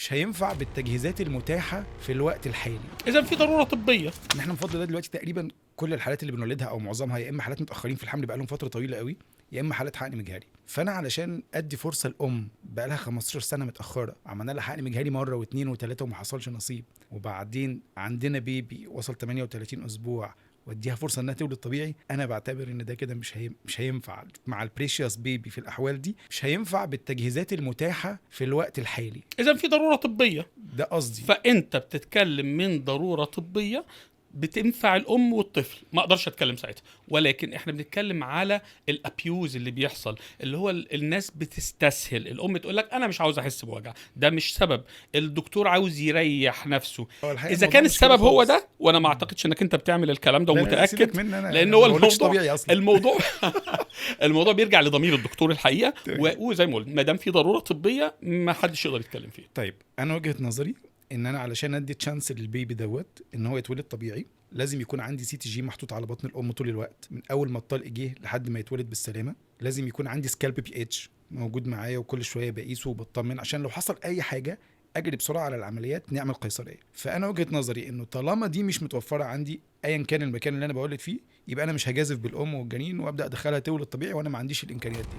مش هينفع بالتجهيزات المتاحه في الوقت الحالي. اذا في ضروره طبيه. احنا بفضل الله دلوقتي تقريبا كل الحالات اللي بنولدها او معظمها يا اما حالات متاخرين في الحمل بقى لهم فتره طويله قوي، يا اما حالات حقن مجهري. فانا علشان ادي فرصه الام بقى لها 15 سنه متاخره عملنا لها حقن مجهري مره واثنين وثلاثه وما حصلش نصيب، وبعدين عندنا بيبي وصل 38 اسبوع واديها فرصه انها تولد طبيعي، انا بعتبر ان ده كده مش هينفع مع البريشيوس بيبي في الاحوال دي، مش هينفع بالتجهيزات المتاحه في الوقت الحالي. اذا في ضروره طبيه، ده قصدي. فانت بتتكلم من ضروره طبيه بتنفع الام والطفل، ما اقدرش اتكلم ساعتها. ولكن احنا بنتكلم على الابيوز اللي بيحصل، اللي هو الناس بتستسهل. الام تقول لك انا مش عاوز احس بوجع، ده مش سبب. الدكتور عاوز يريح نفسه. اذا كان السبب هو ده، وانا ما اعتقدش انك انت بتعمل الكلام ده ومتاكد، لان هو الموضوع بيرجع لضمير الدكتور الحقيقه. وزي ما قلت ما دام في ضروره طبيه ما حدش يقدر يتكلم فيه. طيب انا وجهه نظري ان انا علشان ادي تشانس للبيبي دوت ان هو يتولد طبيعي لازم يكون عندي سي تي جي محطوط على بطن الام طول الوقت من اول ما الطلق جه لحد ما يتولد بالسلامه. لازم يكون عندي سكالب بي اتش موجود معايا وكل شويه بقيسه وبطمن عشان لو حصل اي حاجه اجري بسرعه على العمليات نعمل قيصريه. فانا وجهه نظري انه طالما دي مش متوفره عندي ايا كان المكان اللي انا بولد فيه، يبقى انا مش هجازف بالام والجنين وابدا ادخلها تولد طبيعي وانا ما عنديش الامكانيات دي.